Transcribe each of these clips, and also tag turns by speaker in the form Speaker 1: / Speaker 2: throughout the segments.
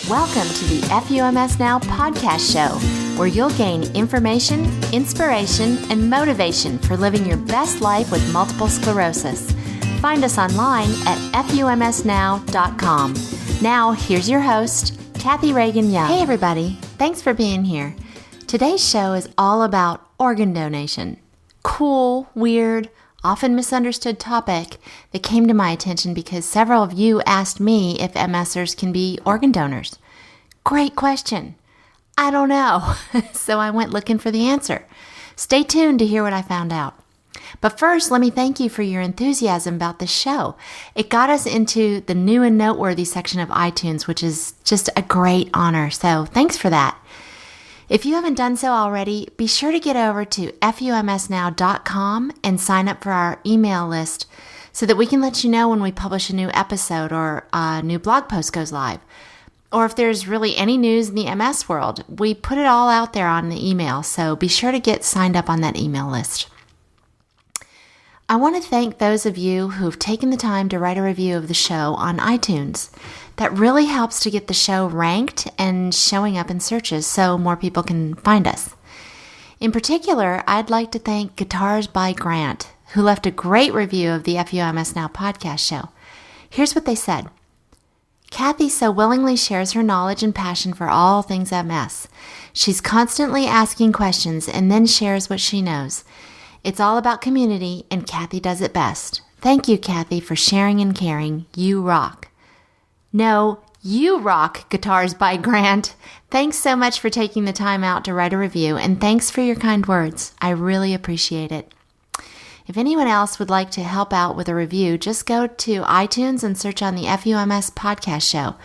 Speaker 1: Welcome to the FUMS Now podcast show, where you'll gain information, inspiration, and motivation for living your best life with multiple sclerosis. Find us online at FUMSnow.com. Now, here's your host, Kathy Reagan Young. Hey, everybody. Thanks for being here. Today's show is all about organ donation. Cool, weird, often misunderstood topic that came to my attention because several of you asked me if MSers can be organ donors. Great question. I don't know. So I went looking for the answer. Stay tuned to hear what I found out. But first, let me thank you for your enthusiasm about this show. It got us into the new and noteworthy section of iTunes, which is just a great honor. So thanks for that. If you haven't done so already, be sure to get over to FUMSnow.com and sign up for our email list so that we can let you know when we publish a new episode or a new blog post goes live. Or if there's really any news in the MS world, we put it all out there on the email, so be sure to get signed up on that email list. I want to thank those of you who've taken the time to write a review of the show on iTunes. That really helps to get the show ranked and showing up in searches so more people can find us. In particular, I'd like to thank Guitars by Grant, who left a great review of the FUMS Now podcast show. Here's what they said. Kathy so willingly shares her knowledge and passion for all things MS. She's constantly asking questions and then shares what she knows. It's all about community, and Kathy does it best. Thank you, Kathy, for sharing and caring. You rock. No, you rock, Guitars by Grant. Thanks so much for taking the time out to write a review, and thanks for your kind words. I really appreciate it. If anyone else would like to help out with a review, just go to iTunes and search on the FUMS podcast show.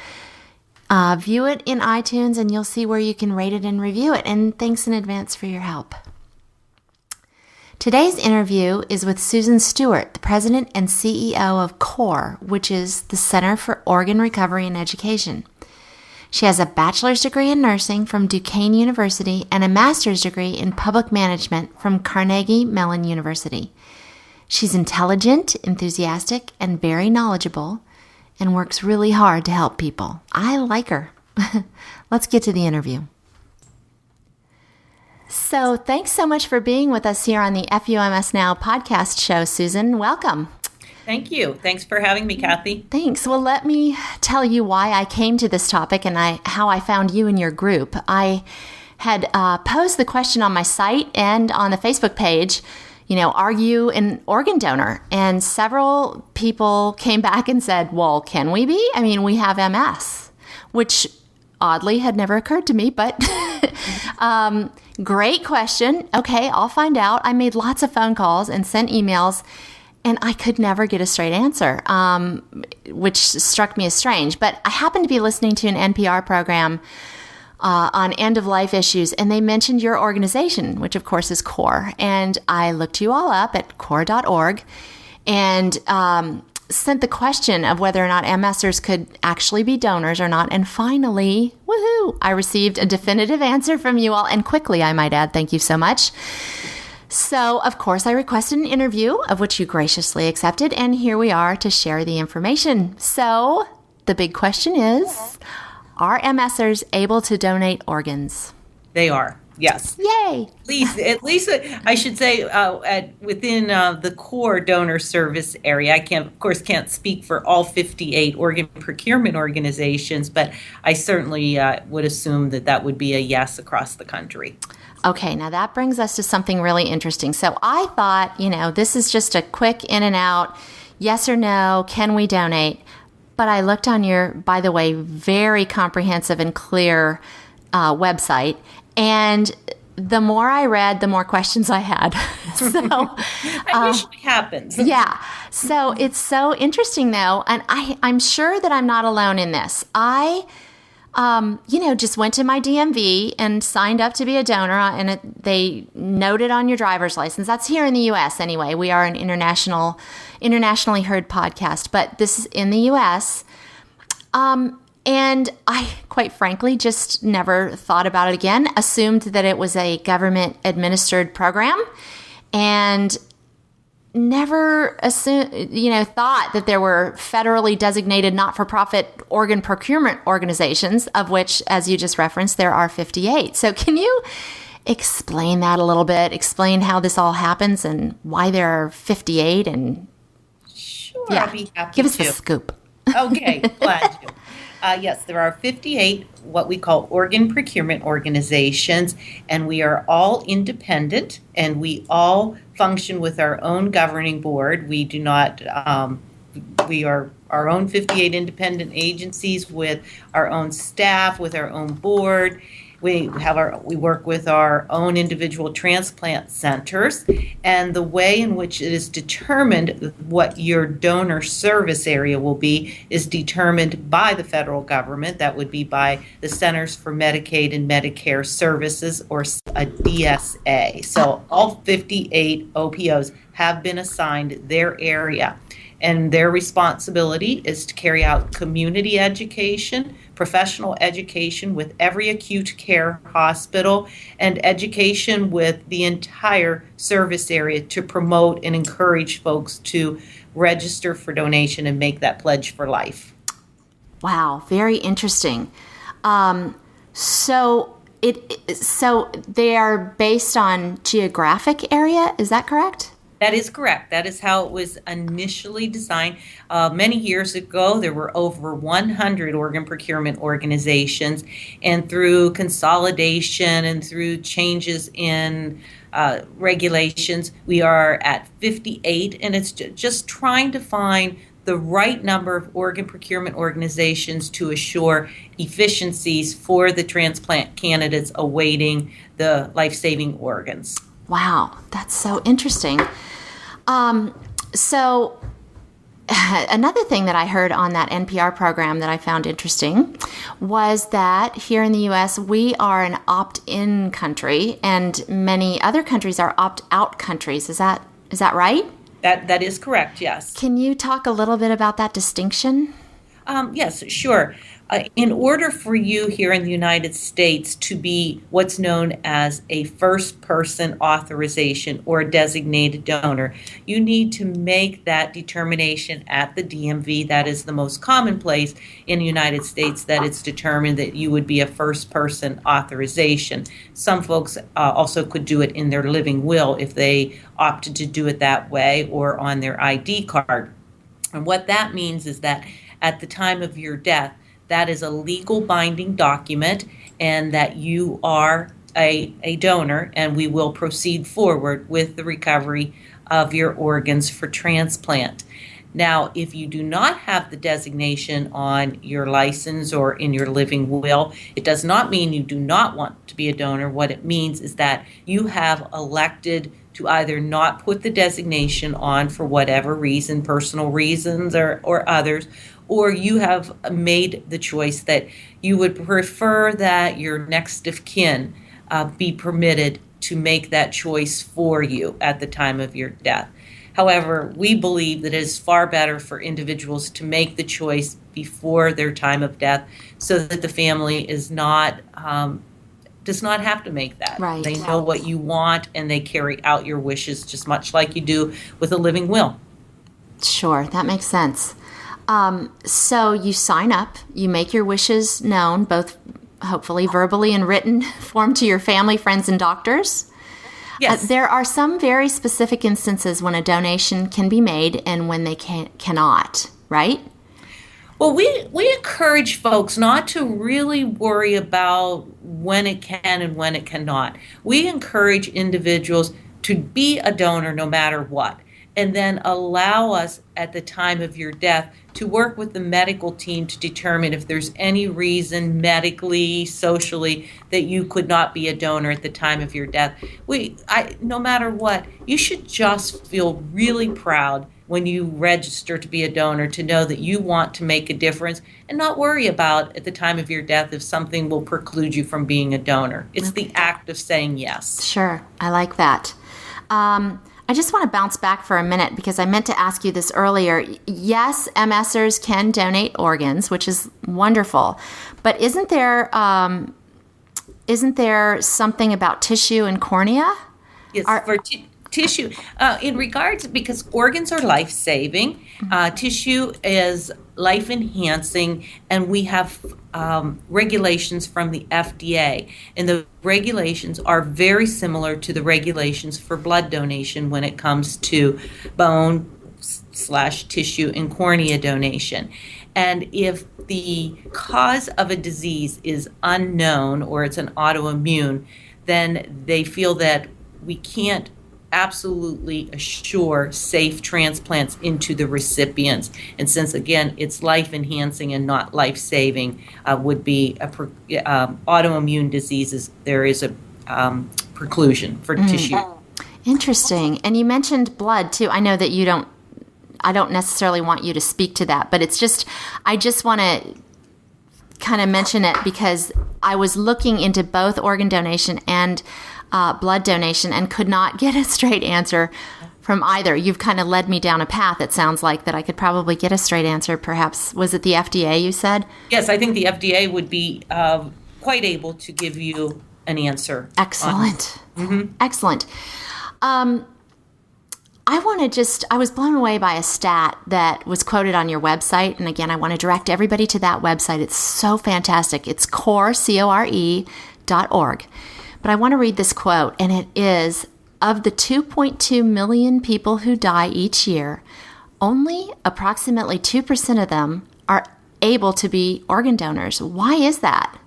Speaker 1: View it in iTunes, and you'll see where you can rate it and review it, and thanks in advance for your help. Today's interview is with Susan Stewart, the president and CEO of CORE, which is the Center for Organ Recovery and Education. She has a bachelor's degree in nursing from Duquesne University and a master's degree in public management from Carnegie Mellon University. She's intelligent, enthusiastic, and very knowledgeable, and works really hard to help people. I like her. Let's get to the interview. So thanks so much for being with us here on the FUMS Now podcast show, Susan. Welcome.
Speaker 2: Thank you. Thanks for having me, Kathy.
Speaker 1: Thanks. Well, let me tell you why I came to this topic and how I found you and your group. I had posed the question on my site and on the Facebook page, are you an organ donor? And several people came back and said, well, can we be? I mean, we have MS, which oddly had never occurred to me, but great question. Okay, I'll find out. I made lots of phone calls and sent emails, and I could never get a straight answer, which struck me as strange. But I happened to be listening to an NPR program on end-of-life issues, and they mentioned your organization, which of course is CORE. And I looked you all up at core.org and sent the question of whether or not MSers could actually be donors or not. And finally, woohoo, I received a definitive answer from you all, and quickly, I might add. Thank you so much. So, of course, I requested an interview, of which you graciously accepted, and here we are to share the information. So, the big question is, are MSers able to donate organs?
Speaker 2: They are. Yes.
Speaker 1: Yay.
Speaker 2: At least I should say within the CORE donor service area. I can't speak for all 58 organ procurement organizations, but I certainly would assume that would be a yes across the country.
Speaker 1: Okay, now that brings us to something really interesting. So I thought, this is just a quick in and out, yes or no, can we donate? But I looked on your, by the way, very comprehensive and clear website, and the more I read, the more questions I had. So
Speaker 2: that usually happens.
Speaker 1: Yeah. So it's so interesting, though, and I'm sure that I'm not alone in this. I, just went to my DMV and signed up to be a donor, and they noted on your driver's license. That's here in the U.S. anyway. We are an internationally heard podcast, but this is in the U.S. And I, quite frankly, just never thought about it again, assumed that it was a government-administered program, and never thought that there were federally designated not-for-profit organ procurement organizations, of which, as you just referenced, there are 58. So can you explain that a little bit? Explain how this all happens and why there are 58? And
Speaker 2: Sure,
Speaker 1: yeah,
Speaker 2: I'll be happy
Speaker 1: give us
Speaker 2: to.
Speaker 1: the scoop.
Speaker 2: Okay, glad to. Yes, there are 58 what we call organ procurement organizations, and we are all independent, and we all function with our own governing board. We do not, we are our own 58 independent agencies with our own staff, with our own board. We work with our own individual transplant centers, and the way in which it is determined what your donor service area will be is determined by the federal government. That would be by the Centers for Medicaid and Medicare Services, or a DSA. So all 58 OPOs have been assigned their area, and their responsibility is to carry out community education, professional education with every acute care hospital, and education with the entire service area to promote and encourage folks to register for donation and make that pledge for life.
Speaker 1: Wow, very interesting. So they are based on geographic area, is that correct?
Speaker 2: That is correct. That is how it was initially designed. Many years ago, there were over 100 organ procurement organizations, and through consolidation and through changes in regulations, we are at 58, and it's just trying to find the right number of organ procurement organizations to assure efficiencies for the transplant candidates awaiting the life-saving organs.
Speaker 1: Wow, that's so interesting. So another thing that I heard on that NPR program that I found interesting was that here in the U.S., we are an opt-in country, and many other countries are opt-out countries. Is that right?
Speaker 2: That is correct, yes.
Speaker 1: Can you talk a little bit about that distinction?
Speaker 2: Yes, sure. In order for you here in the United States to be what's known as a first person authorization or designated donor, you need to make that determination at the DMV. That is the most common place in the United States that it's determined that you would be a first person authorization. Some folks also could do it in their living will if they opted to do it that way, or on their ID card. And what that means is that at the time of your death, that is a legal binding document, and that you are a donor, and we will proceed forward with the recovery of your organs for transplant. Now, if you do not have the designation on your license or in your living will, it does not mean you do not want to be a donor. What it means is that you have elected to either not put the designation on for whatever reason, personal reasons or others, or you have made the choice that you would prefer that your next of kin be permitted to make that choice for you at the time of your death. However, we believe that it is far better for individuals to make the choice before their time of death, so that the family is not does not have to make that.
Speaker 1: Right.
Speaker 2: They know what you want, and they carry out your wishes just much like you do with a living will.
Speaker 1: Sure, that makes sense. So you sign up, you make your wishes known, both hopefully verbally and written form, to your family, friends, and doctors.
Speaker 2: Yes.
Speaker 1: There are some very specific instances when a donation can be made and when they cannot, right?
Speaker 2: Well, we encourage folks not to really worry about when it can and when it cannot. We encourage individuals to be a donor no matter what, and then allow us at the time of your death to work with the medical team to determine if there's any reason medically, socially, that you could not be a donor at the time of your death. No matter what, you should just feel really proud when you register to be a donor, to know that you want to make a difference, and not worry about at the time of your death if something will preclude you from being a donor. It's the act of saying yes.
Speaker 1: Sure, I like that. I just want to bounce back for a minute because I meant to ask you this earlier. Yes, MSers can donate organs, which is wonderful, but isn't there something about tissue and cornea?
Speaker 2: Yes, tissue, in regards, because organs are life-saving, tissue is life-enhancing, and we have regulations from the FDA. And the regulations are very similar to the regulations for blood donation when it comes to bone / tissue and cornea donation. And if the cause of a disease is unknown or it's an autoimmune, then they feel that we can't absolutely assure safe transplants into the recipients. And since, again, it's life-enhancing and not life-saving, would be autoimmune diseases, there is a preclusion for tissue.
Speaker 1: Interesting. And you mentioned blood, too. I know that I don't necessarily want you to speak to that, but I just want to kind of mention it because I was looking into both organ donation and blood donation and could not get a straight answer from either. You've kind of led me down a path, it sounds like, that I could probably get a straight answer, perhaps. Was it the FDA you said?
Speaker 2: Yes, I think the FDA would be quite able to give you an answer.
Speaker 1: Excellent. Excellent. I was blown away by a stat that was quoted on your website. And again, I want to direct everybody to that website. It's so fantastic. It's core.org. But I want to read this quote, and it is, of the 2.2 million people who die each year, only approximately 2% of them are able to be organ donors. Why is that?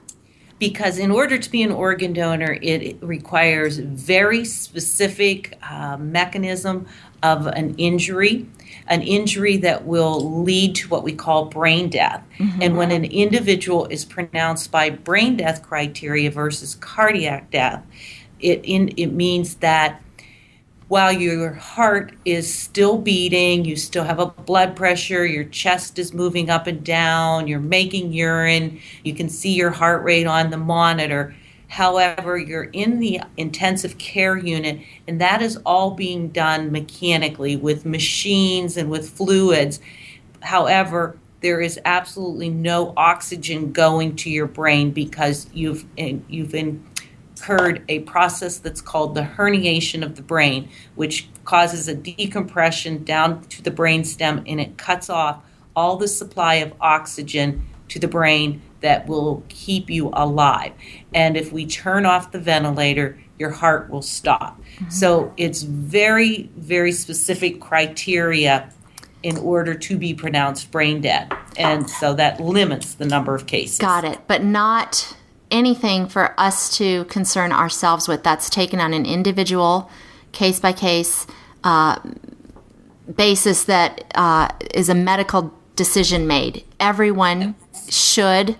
Speaker 2: Because in order to be an organ donor, it requires very specific mechanism of an injury that will lead to what we call brain death. And when an individual is pronounced by brain death criteria versus cardiac death, it means that while your heart is still beating, you still have a blood pressure, your chest is moving up and down, you're making urine, you can see your heart rate on the monitor. However, you're in the intensive care unit, and that is all being done mechanically with machines and with fluids. However, there is absolutely no oxygen going to your brain because you've incurred a process that's called the herniation of the brain, which causes a decompression down to the brainstem, and it cuts off all the supply of oxygen to the brain that will keep you alive. And if we turn off the ventilator, your heart will stop. So it's very, very specific criteria in order to be pronounced brain dead. And so that limits the number of cases.
Speaker 1: Got it. But not anything for us to concern ourselves with. That's taken on an individual, case-by-case basis that is a medical decision made. Everyone should,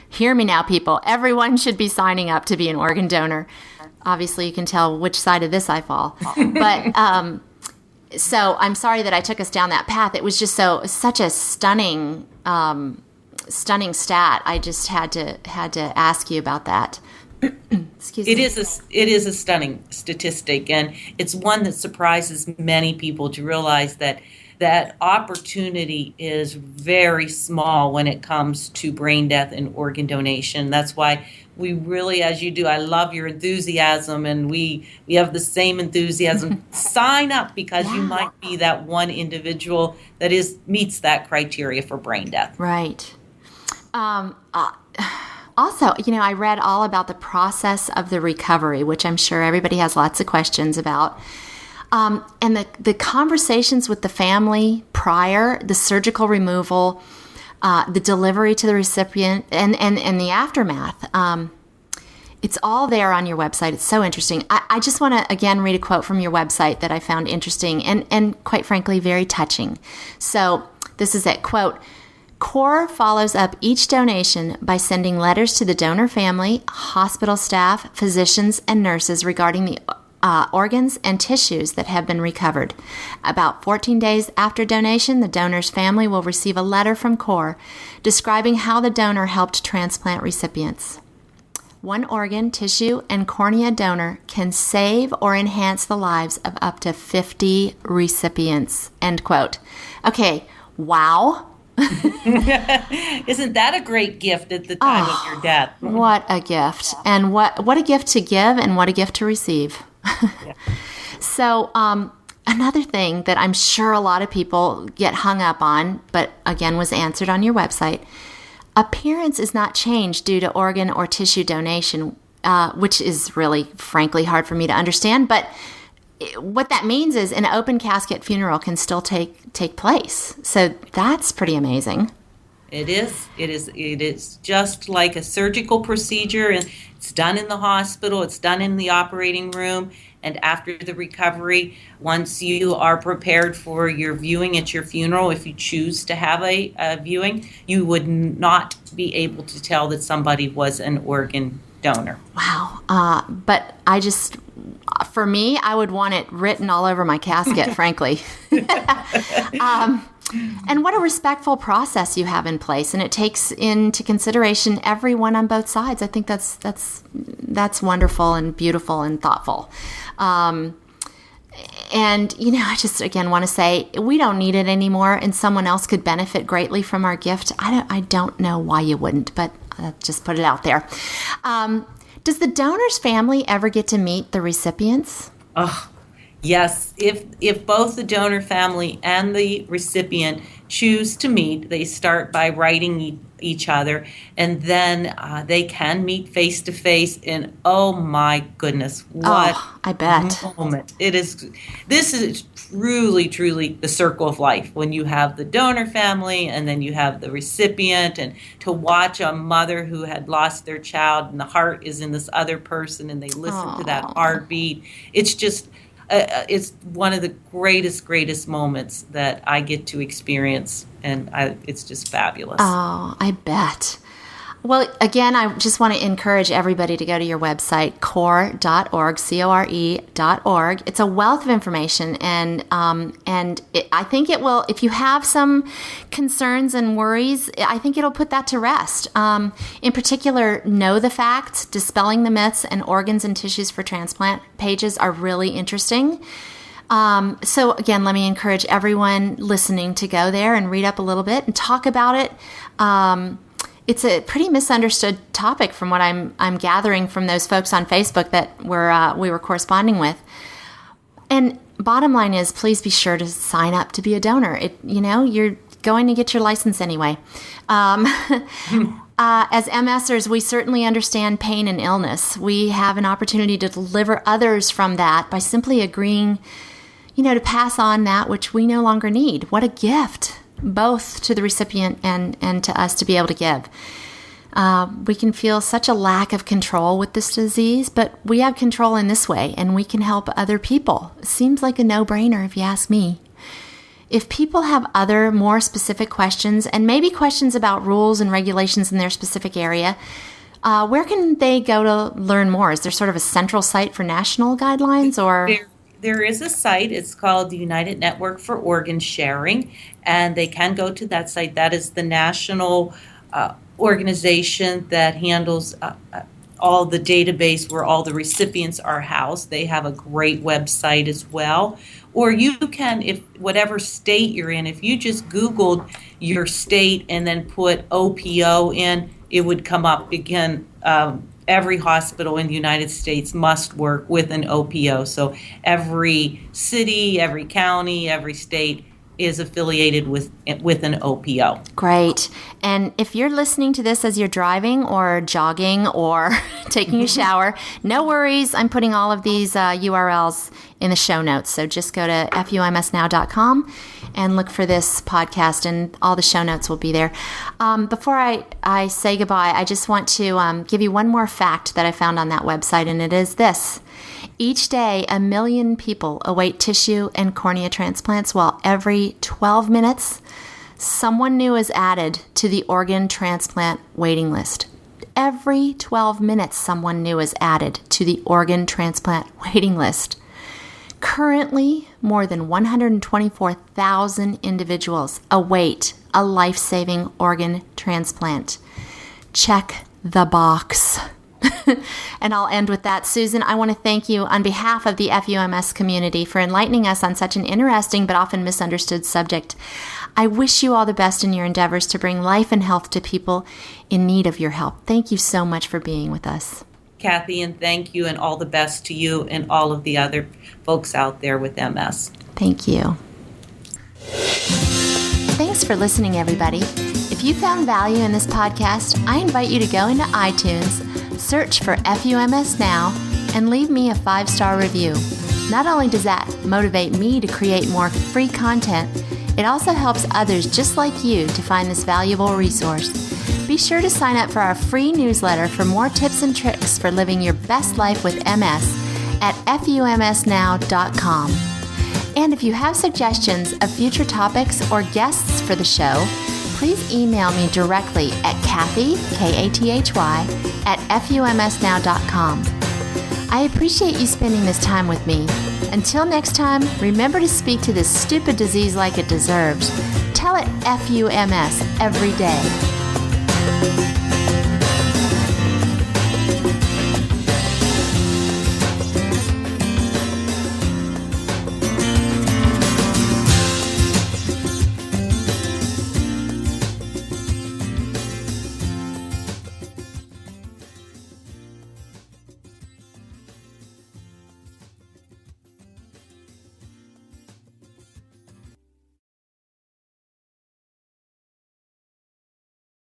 Speaker 1: hear me now, people, everyone should be signing up to be an organ donor. Obviously, you can tell which side of this I fall. But so I'm sorry that I took us down that path. It was just such a stunning stat. I just had to ask you about that. Excuse me.
Speaker 2: It is a stunning statistic, and it's one that surprises many people to realize that opportunity is very small when it comes to brain death and organ donation. That's why we really, as you do, I love your enthusiasm, and we have the same enthusiasm. Sign up because you might be that one individual that meets that criteria for brain death. Right.
Speaker 1: Also, I read all about the process of the recovery, which I'm sure everybody has lots of questions about. And the conversations with the family prior, the surgical removal, the delivery to the recipient, and the aftermath. It's all there on your website. It's so interesting. I just want to, again, read a quote from your website that I found interesting and quite frankly, very touching. So this is it, quote, CORE follows up each donation by sending letters to the donor family, hospital staff, physicians, and nurses regarding the organs and tissues that have been recovered. About 14 days after donation, the donor's family will receive a letter from CORE describing how the donor helped transplant recipients. One organ, tissue, and cornea donor can save or enhance the lives of up to 50 recipients. End quote. Okay, wow.
Speaker 2: Isn't that a great gift at the time of your death?
Speaker 1: What a gift. And what a gift to give and what a gift to receive. So, another thing that I'm sure a lot of people get hung up on, but again was answered on your website, appearance is not changed due to organ or tissue donation, which is really, frankly, hard for me to understand. But what that means is an open casket funeral can still take place. So that's pretty amazing.
Speaker 2: It is. It is just like a surgical procedure, and it's done in the hospital. It's done in the operating room, and after the recovery, once you are prepared for your viewing at your funeral, if you choose to have a viewing, you would not be able to tell that somebody was an organ donor.
Speaker 1: Wow. But for me, I would want it written all over my casket, frankly. And what a respectful process you have in place, and it takes into consideration everyone on both sides. I think that's wonderful and beautiful and thoughtful. And I just again want to say we don't need it anymore, and someone else could benefit greatly from our gift. I don't know why you wouldn't, but I'll just put it out there. Does the donor's family ever get to meet the recipients?
Speaker 2: Oh, yes. If both the donor family and the recipient choose to meet, they start by writing each other, and then they can meet face to face. And oh my goodness, what
Speaker 1: I bet
Speaker 2: moment it is! This is truly the circle of life when you have the donor family and then you have the recipient, and to watch a mother who had lost their child and the heart is in this other person and they listen to that heartbeat. It's just it's one of the greatest moments that I get to experience, and it's just fabulous.
Speaker 1: Oh, I bet. Well, again, I just want to encourage everybody to go to your website, core.org, CORE.org. It's a wealth of information, and I think it will, if you have some concerns and worries, I think it'll put that to rest. In particular, Know the Facts, Dispelling the Myths, and Organs and Tissues for Transplant pages are really interesting. So again, let me encourage everyone listening to go there and read up a little bit and talk about it. It's a pretty misunderstood topic from what I'm gathering from those folks on Facebook that we were corresponding with. And bottom line is, please be sure to sign up to be a donor. You're going to get your license anyway. As MSers, we certainly understand pain and illness. We have an opportunity to deliver others from that by simply agreeing, to pass on that which we no longer need. What a gift, both to the recipient and to us to be able to give. We can feel such a lack of control with this disease, but we have control in this way, and we can help other people. It seems like a no-brainer if you ask me. If people have other more specific questions, and maybe questions about rules and regulations in their specific area, where can they go to learn more? Is there sort of a central site for national guidelines, or?
Speaker 2: There is a site. It's called the United Network for Organ Sharing, and they can go to that site. That is the national organization that handles all the database where all the recipients are housed. They have a great website as well. Or you can, if whatever state you're in, if you just Googled your state and then put OPO in, it would come up again. Every hospital in the United States must work with an OPO. So every city, every county, every state is affiliated with an OPO.
Speaker 1: Great. And if you're listening to this as you're driving or jogging or taking a shower, no worries. I'm putting all of these URLs in the show notes. So just go to FUMSnow.com and look for this podcast, and all the show notes will be there. Before I say goodbye, I just want to give you one more fact that I found on that website, and it is this. Each day, 1 million people await tissue and cornea transplants, while every 12 minutes, someone new is added to the organ transplant waiting list. Every 12 minutes, someone new is added to the organ transplant waiting list. Currently, more than 124,000 individuals await a life-saving organ transplant. Check the box. And I'll end with that. Susan, I want to thank you on behalf of the FUMS community for enlightening us on such an interesting but often misunderstood subject. I wish you all the best in your endeavors to bring life and health to people in need of your help. Thank you so much for being with us.
Speaker 2: Kathy, and thank you, and all the best to you and all of the other folks out there with MS.
Speaker 1: Thank you. Thanks for listening, everybody. If you found value in this podcast, I invite you to go into iTunes, search for FUMS Now, and leave me a 5-star review. Not only does that motivate me to create more free content, it also helps others just like you to find this valuable resource. Be sure to sign up for our free newsletter for more tips and tricks for living your best life with MS at FUMSnow.com. And if you have suggestions of future topics or guests for the show, please email me directly at Kathy, Kathy, at FUMSnow.com. I appreciate you spending this time with me. Until next time, remember to speak to this stupid disease like it deserves. Tell it FUMS every day.